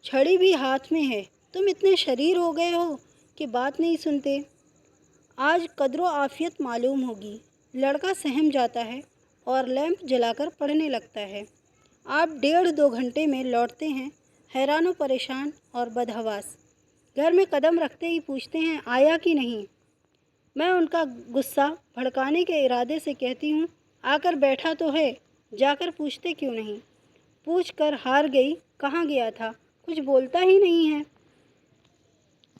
چھڑی بھی ہاتھ میں ہے۔ تم اتنے شریر ہو گئے ہو کہ بات نہیں سنتے۔ آج قدر و عافیت معلوم ہوگی۔ لڑکا سہم جاتا ہے اور لیمپ جلا کر پڑھنے لگتا ہے۔ آپ 1.5-2 گھنٹے میں لوٹتے ہیں، حیران و پریشان اور بدحواس۔ گھر میں قدم رکھتے ہی پوچھتے ہیں، آیا کہ نہیں؟ میں ان کا غصہ بھڑکانے کے ارادے سے کہتی ہوں، آ کر بیٹھا تو ہے، جا کر پوچھتے کیوں نہیں؟ پوچھ کر ہار گئی، کہاں گیا تھا؟ کچھ بولتا ہی نہیں ہے۔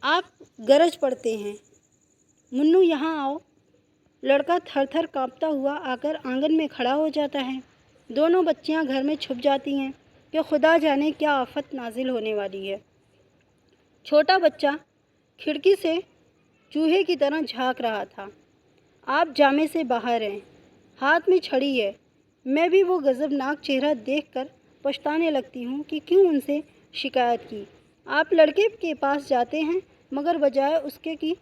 آپ گرج پڑتے ہیں، منو یہاں آؤ۔ لڑکا تھر تھر کانپتا ہوا آ کر آنگن میں کھڑا ہو جاتا ہے۔ دونوں بچیاں گھر میں چھپ جاتی ہیں کہ خدا جانے کیا آفت نازل ہونے والی ہے۔ چھوٹا بچہ کھڑکی سے چوہے کی طرح جھانک رہا تھا۔ آپ جامے سے باہر ہیں، ہاتھ میں چھڑی ہے۔ میں بھی وہ غضبناک چہرہ دیکھ کر پچھتانے لگتی ہوں کہ کیوں ان سے شکایت کی۔ آپ لڑکے کے پاس جاتے ہیں، مگر بجائے اس کے کہ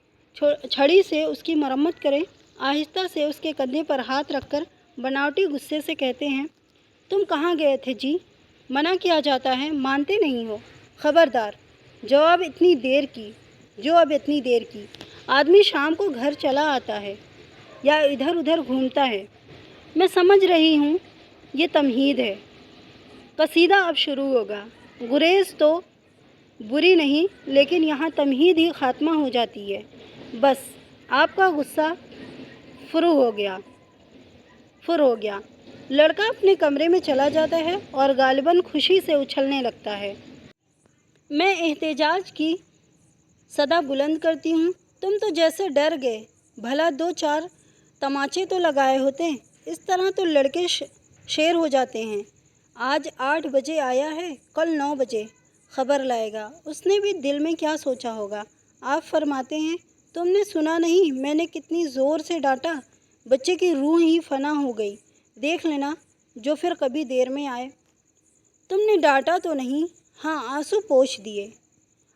چھڑی سے اس کی مرمت کریں، آہستہ سے اس کے کندھے پر ہاتھ رکھ کر بناوٹی غصے سے کہتے ہیں، تم کہاں گئے تھے جی؟ منع کیا جاتا ہے، مانتے نہیں ہو۔ خبردار، جو اب اتنی دیر کی آدمی شام کو گھر چلا آتا ہے یا ادھر ادھر گھومتا ہے۔ میں سمجھ رہی ہوں یہ تمہید ہے۔ قصیدہ اب شروع ہوگا۔ گریز تو بری نہیں، لیکن یہاں تمہید ہی خاتمہ ہو جاتی ہے۔ بس آپ کا غصہ فرو ہو گیا۔ لڑکا اپنے کمرے میں چلا جاتا ہے اور غالباً خوشی سے اچھلنے لگتا ہے۔ میں احتجاج کی صدا بلند کرتی ہوں، تم تو جیسے ڈر گئے، بھلا 2-4 تماچے تو لگائے ہوتے۔ اس طرح تو لڑکے شیر ہو جاتے ہیں۔ آج 8 بجے آیا ہے، کل 9 بجے خبر لائے گا۔ اس نے بھی دل میں کیا سوچا ہوگا۔ آپ فرماتے ہیں، تم نے سنا نہیں میں نے کتنی زور سے ڈانٹا، بچے کی روح ہی فنا ہو گئی۔ دیکھ لینا جو پھر کبھی دیر میں آئے۔ تم نے ڈانٹا تو نہیں؟ ہاں، آنسو پوچھ دیے۔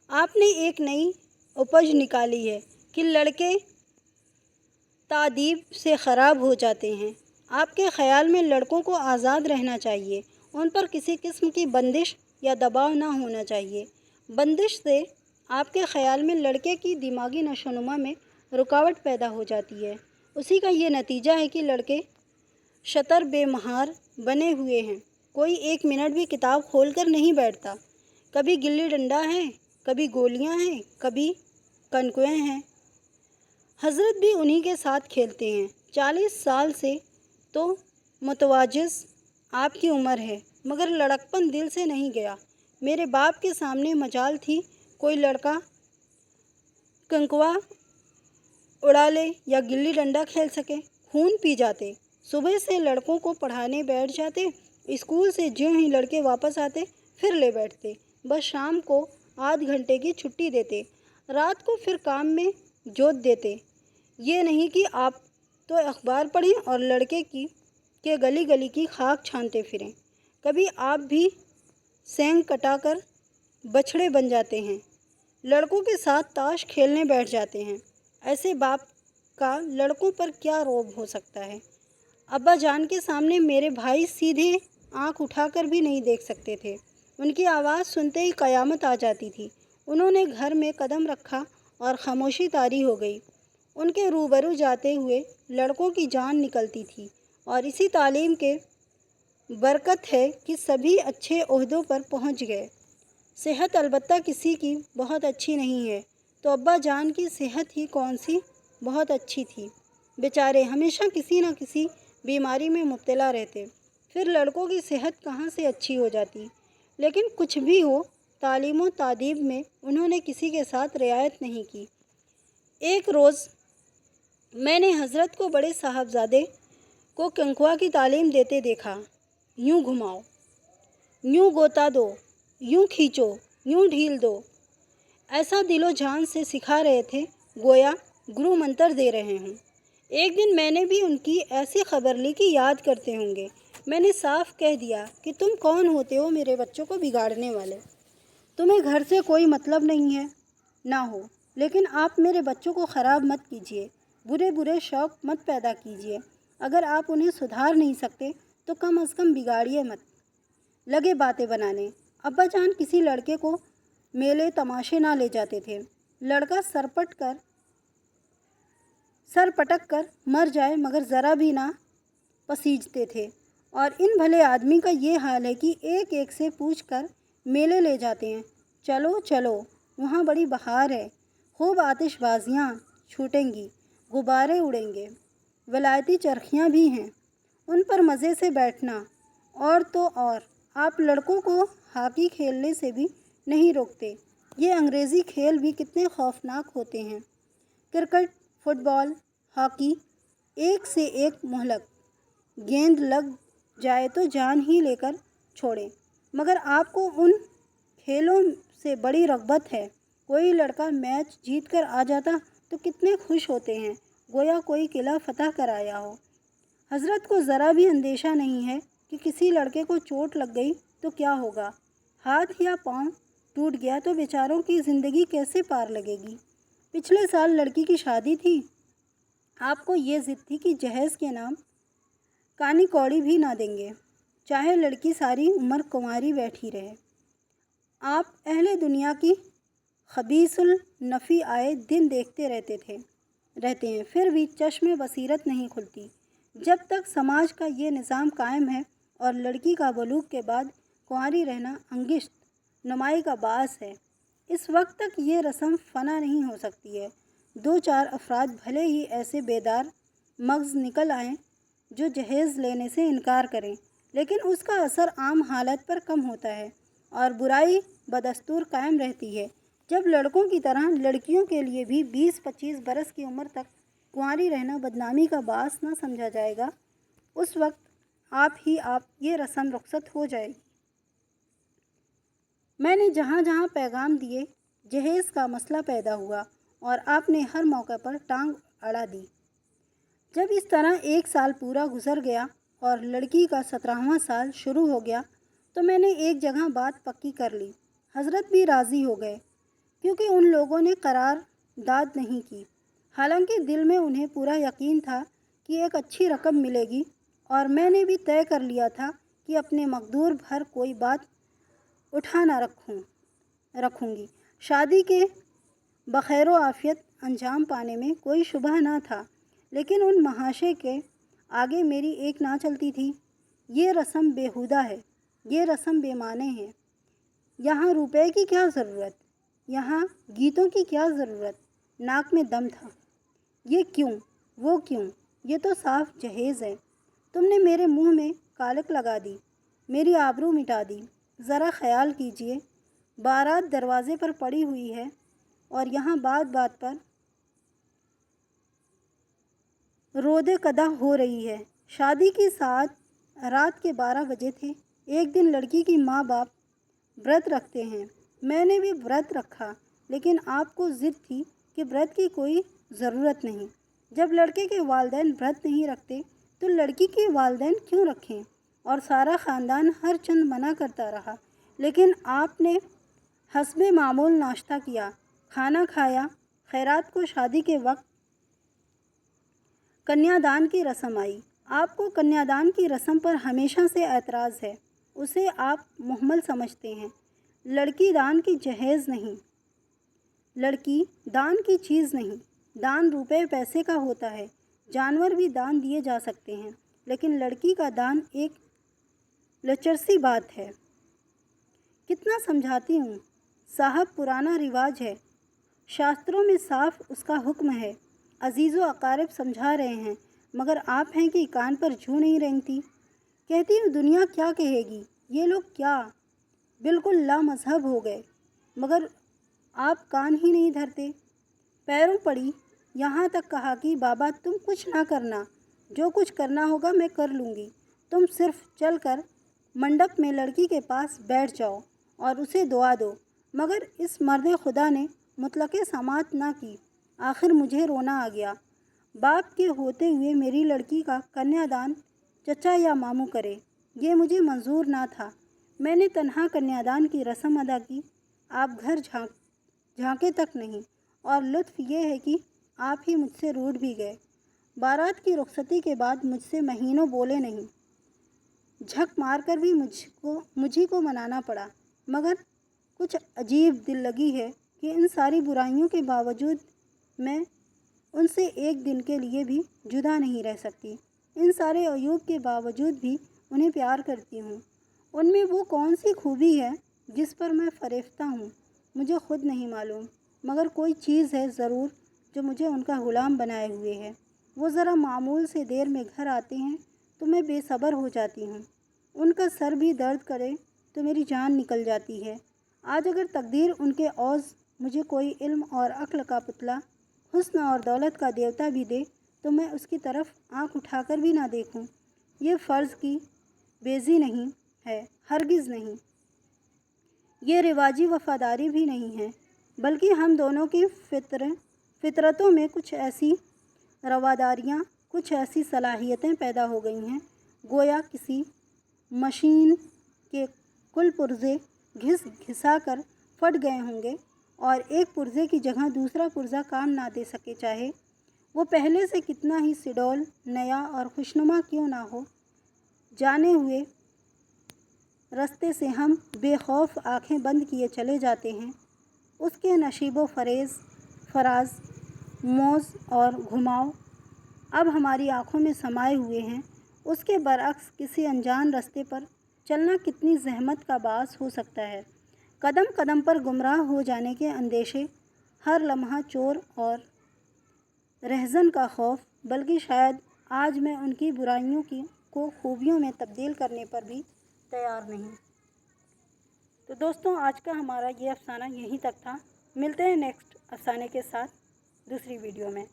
آپ نے ایک نئی اپج نکالی ہے کہ لڑکے تادیب سے خراب ہو جاتے ہیں۔ آپ کے خیال میں لڑکوں کو آزاد رہنا چاہیے، ان پر کسی قسم کی بندش یا دباؤ نہ ہونا چاہیے۔ بندش سے آپ کے خیال میں لڑکے کی دماغی نشوونما میں رکاوٹ پیدا ہو جاتی ہے۔ اسی کا یہ نتیجہ ہے کہ لڑکے شتر بے مہار بنے ہوئے ہیں۔ کوئی 1 منٹ بھی کتاب کھول کر نہیں بیٹھتا۔ کبھی گلی ڈنڈا ہے، کبھی گولیاں ہیں، کبھی کنکویں ہیں۔ حضرت بھی انہی کے ساتھ کھیلتے ہیں۔ 40 سال سے تو متواجز آپ کی عمر ہے، مگر لڑکپن دل سے نہیں گیا۔ میرے باپ کے سامنے مجال تھی کوئی لڑکا کنکوا اڑا لے یا گلی ڈنڈا کھیل سکے، خون پی جاتے۔ صبح سے لڑکوں کو پڑھانے بیٹھ جاتے، اسکول سے جیوں ہی لڑکے واپس آتے پھر لے بیٹھتے، بس شام کو آدھ گھنٹے کی چھٹی دیتے، رات کو پھر کام میں جوت دیتے۔ یہ نہیں کہ آپ تو اخبار پڑھیں اور لڑکے کے گلی گلی کی خاک چھانتے پھریں۔ کبھی آپ بھی سینگ کٹا کر بچھڑے بن جاتے ہیں، لڑکوں کے ساتھ تاش کھیلنے بیٹھ جاتے ہیں۔ ایسے باپ کا لڑکوں پر کیا رعب ہو سکتا ہے؟ ابا جان کے سامنے میرے بھائی سیدھے آنکھ اٹھا کر بھی نہیں دیکھ سکتے تھے۔ ان کی آواز سنتے ہی قیامت آ جاتی تھی۔ انہوں نے گھر میں قدم رکھا اور خاموشی طاری ہو گئی۔ ان کے روبرو جاتے ہوئے لڑکوں کی جان نکلتی تھی، اور اسی تعلیم کے برکت ہے کہ سبھی اچھے عہدوں پر پہنچ گئے۔ صحت البتہ کسی کی بہت اچھی نہیں ہے، تو ابا جان کی صحت ہی کون سی بہت اچھی تھی۔ بیچارے ہمیشہ کسی نہ کسی بیماری میں مبتلا رہتے، پھر لڑکوں کی صحت کہاں سے اچھی ہو جاتی۔ لیکن کچھ بھی ہو، تعلیم و تادیب میں انہوں نے کسی کے ساتھ رعایت نہیں کی۔ ایک روز میں نے حضرت کو بڑے صاحبزادے کو کنکوا کی تعلیم دیتے دیکھا۔ یوں گھماؤ، یوں گوتا دو، یوں کھینچو، یوں ڈھیل دو، ایسا دل و جان سے سکھا رہے تھے گویا گرو منتر دے رہے ہوں۔ ایک دن میں نے بھی ان کی ایسی خبر لی کہ یاد کرتے ہوں گے۔ میں نے صاف کہہ دیا کہ تم کون ہوتے ہو میرے بچوں کو بگاڑنے والے؟ تمہیں گھر سے کوئی مطلب نہیں ہے؟ نہ ہو، لیکن آپ میرے بچوں کو خراب مت کیجیے، برے شوق مت پیدا کیجیے۔ اگر آپ انہیں سدھار نہیں سکتے تو کم از کم بگاڑیے مت۔ لگے باتیں بنانے۔ ابا جان کسی لڑکے کو میلے تماشے نہ لے جاتے تھے۔ لڑکا سر پٹک کر مر جائے مگر ذرا بھی نہ پسیجتے تھے، اور ان بھلے آدمی کا یہ حال ہے کہ ایک ایک سے پوچھ کر میلے لے جاتے ہیں۔ چلو چلو، وہاں بڑی بہار ہے، خوب آتش بازیاں چھوٹیں گی، غبارے اڑیں گے، ولایتی چرخیاں بھی ہیں، ان پر مزے سے بیٹھنا۔ اور تو اور آپ لڑکوں کو ہاکی کھیلنے سے بھی نہیں روکتے۔ یہ انگریزی کھیل بھی کتنے خوفناک ہوتے ہیں۔ کرکٹ، فٹ بال، ہاکی، ایک سے ایک مہلک، گیند لگ جائے تو جان ہی لے کر چھوڑیں، مگر آپ کو ان کھیلوں سے بڑی رغبت ہے۔ کوئی لڑکا میچ جیت کر آ جاتا تو کتنے خوش ہوتے ہیں، گویا کوئی قلعہ فتح کر آیا ہو۔ حضرت کو ذرا بھی اندیشہ نہیں ہے کہ کسی لڑکے کو چوٹ لگ گئی تو کیا ہوگا، ہاتھ یا پاؤں ٹوٹ گیا تو بیچاروں کی زندگی کیسے پار لگے گی۔ پچھلے سال لڑکی کی شادی تھی، آپ کو یہ ضد تھی کہ جہیز کے نام کانی کوڑی بھی نہ دیں گے، چاہے لڑکی ساری عمر کنواری بیٹھی رہے۔ آپ اہل دنیا کی خبیث النفی آئے دن دیکھتے رہتے ہیں، پھر بھی چشم بصیرت نہیں کھلتی۔ جب تک سماج کا یہ نظام قائم ہے اور لڑکی کا بلوغ کے بعد کنواری رہنا انگشت نمائی کا باعث ہے، اس وقت تک یہ رسم فنا نہیں ہو سکتی ہے۔ دو چار افراد بھلے ہی ایسے بیدار مغز نکل آئیں جو جہیز لینے سے انکار کریں، لیکن اس کا اثر عام حالت پر کم ہوتا ہے اور برائی بدستور قائم رہتی ہے۔ جب لڑکوں کی طرح لڑکیوں کے لیے بھی 20-25 برس کی عمر تک کنواری رہنا بدنامی کا باعث نہ سمجھا جائے گا، اس وقت آپ یہ رسم رخصت ہو جائے گی۔ میں نے جہاں جہاں پیغام دیے، جہیز کا مسئلہ پیدا ہوا اور آپ نے ہر موقع پر ٹانگ اڑا دی۔ جب اس طرح 1 سال پورا گزر گیا اور لڑکی کا 17واں سال شروع ہو گیا تو میں نے ایک جگہ بات پکی کر لی۔ حضرت بھی راضی ہو گئے کیونکہ ان لوگوں نے قرار داد نہیں کی، حالانکہ دل میں انہیں پورا یقین تھا کہ ایک اچھی رقم ملے گی، اور میں نے بھی طے کر لیا تھا کہ اپنے مقدور بھر کوئی بات اٹھا نہ رکھوں گی۔ شادی کے بخیر و عافیت انجام پانے میں کوئی شبہ نہ تھا، لیکن ان محاشے کے آگے میری ایک نہ چلتی تھی۔ یہ رسم بیہودہ ہے، یہ رسم بے معنی ہے۔ یہاں روپے کی کیا ضرورت؟ یہاں گیتوں کی کیا ضرورت؟ ناک میں دم تھا۔ یہ کیوں؟ وہ کیوں؟ یہ تو صاف جہیز ہے۔ تم نے میرے منہ میں کالک لگا دی، میری آبرو مٹا دی۔ ذرا خیال کیجئے، بارات دروازے پر پڑی ہوئی ہے اور یہاں بات بات پر رود قدح ہو رہی ہے۔ شادی کی ساعت رات کے 12 بجے تھے۔ ایک دن لڑکی کی ماں باپ ورت رکھتے ہیں، میں نے بھی ورت رکھا، لیکن آپ کو ضد تھی کہ ورت کی کوئی ضرورت نہیں۔ جب لڑکے کے والدین ورت نہیں رکھتے تو لڑکی کے والدین کیوں رکھیں؟ اور سارا خاندان ہر چند منع کرتا رہا، لیکن آپ نے حسب معمول ناشتہ کیا، کھانا کھایا۔ خیرات کو شادی کے وقت کنیا دان کی رسم آئی۔ آپ کو کنیا دان کی رسم پر ہمیشہ سے اعتراض ہے، اسے آپ مہمل سمجھتے ہیں۔ لڑکی دان کی جہیز نہیں، لڑکی دان کی چیز نہیں۔ دان روپے پیسے کا ہوتا ہے، جانور بھی دان دیے جا سکتے ہیں، لیکن لڑکی کا دان ایک لچرسی بات ہے۔ کتنا سمجھاتی ہوں صاحب، پرانا رواج ہے، شاستروں میں صاف اس کا حکم ہے۔ عزیز و اقارب سمجھا رہے ہیں، مگر آپ ہیں کہ کان پر جوں نہیں رینگتی۔ کہتی ہوں دنیا کیا کہے گی، یہ لوگ کیا بالکل لا مذہب ہو گئے، مگر آپ کان ہی نہیں دھرتے۔ پیروں پڑی، یہاں تک کہا کہ بابا تم کچھ نہ کرنا، جو کچھ کرنا ہوگا میں کر لوں گی، تم صرف چل کر منڈپ میں لڑکی کے پاس بیٹھ جاؤ اور اسے دعا دو۔ مگر اس مرد خدا نے مطلق سماعت نہ کی۔ آخر مجھے رونا آ گیا۔ باپ کے ہوتے ہوئے میری لڑکی کا کنیا دان چچا یا ماموں کرے، یہ مجھے منظور نہ تھا۔ میں نے تنہا کنیا دان کی رسم ادا کی، آپ گھر جھانکے تک نہیں، اور لطف یہ ہے کہ آپ ہی مجھ سے روٹھ بھی گئے۔ بارات کی رخصتی کے بعد مجھ سے مہینوں بولے نہیں، جھک مار کر بھی مجھی کو منانا پڑا، مگر کچھ عجیب دل لگی ہے کہ ان ساری برائیوں کے باوجود میں ان سے ایک دن کے لیے بھی جدا نہیں رہ سکتی۔ ان سارے عیوب کے باوجود بھی انہیں پیار کرتی ہوں۔ ان میں وہ کون سی خوبی ہے جس پر میں فریفتہ ہوں، مجھے خود نہیں معلوم، مگر کوئی چیز ہے ضرور جو مجھے ان کا غلام بنائے ہوئے ہے۔ وہ ذرا معمول سے دیر میں گھر آتے ہیں تو میں بے صبر ہو جاتی ہوں، ان کا سر بھی درد کرے تو میری جان نکل جاتی ہے۔ آج اگر تقدیر ان کے عوض مجھے کوئی علم اور عقل کا پتلا، حسن اور دولت کا دیوتا بھی دے تو میں اس کی طرف آنکھ اٹھا کر بھی نہ دیکھوں۔ یہ فرض کی بیزی نہیں ہے، ہرگز نہیں۔ یہ رواجی وفاداری بھی نہیں ہے، بلکہ ہم دونوں کی فطرتوں میں کچھ ایسی رواداریاں، کچھ ایسی صلاحیتیں پیدا ہو گئی ہیں، گویا کسی مشین کے کل پرزے گھس گھسا کر پھٹ گئے ہوں گے اور ایک پرزے کی جگہ دوسرا پرزہ کام نہ دے سکے، چاہے وہ پہلے سے کتنا ہی سڈول، نیا اور خوشنما کیوں نہ ہو۔ جانے ہوئے رستے سے ہم بے خوف آنکھیں بند کیے چلے جاتے ہیں، اس کے نشیب و فراز، موز اور گھماؤ اب ہماری آنکھوں میں سمائے ہوئے ہیں۔ اس کے برعکس کسی انجان راستے پر چلنا کتنی زحمت کا باعث ہو سکتا ہے۔ قدم قدم پر گمراہ ہو جانے کے اندیشے، ہر لمحہ چور اور رہزن کا خوف، بلکہ شاید آج میں ان کی برائیوں کو خوبیوں میں تبدیل کرنے پر بھی تیار نہیں۔ تو دوستوں، آج کا ہمارا یہ افسانہ یہیں تک تھا۔ ملتے ہیں نیکسٹ افسانے کے ساتھ دوسری ویڈیو میں۔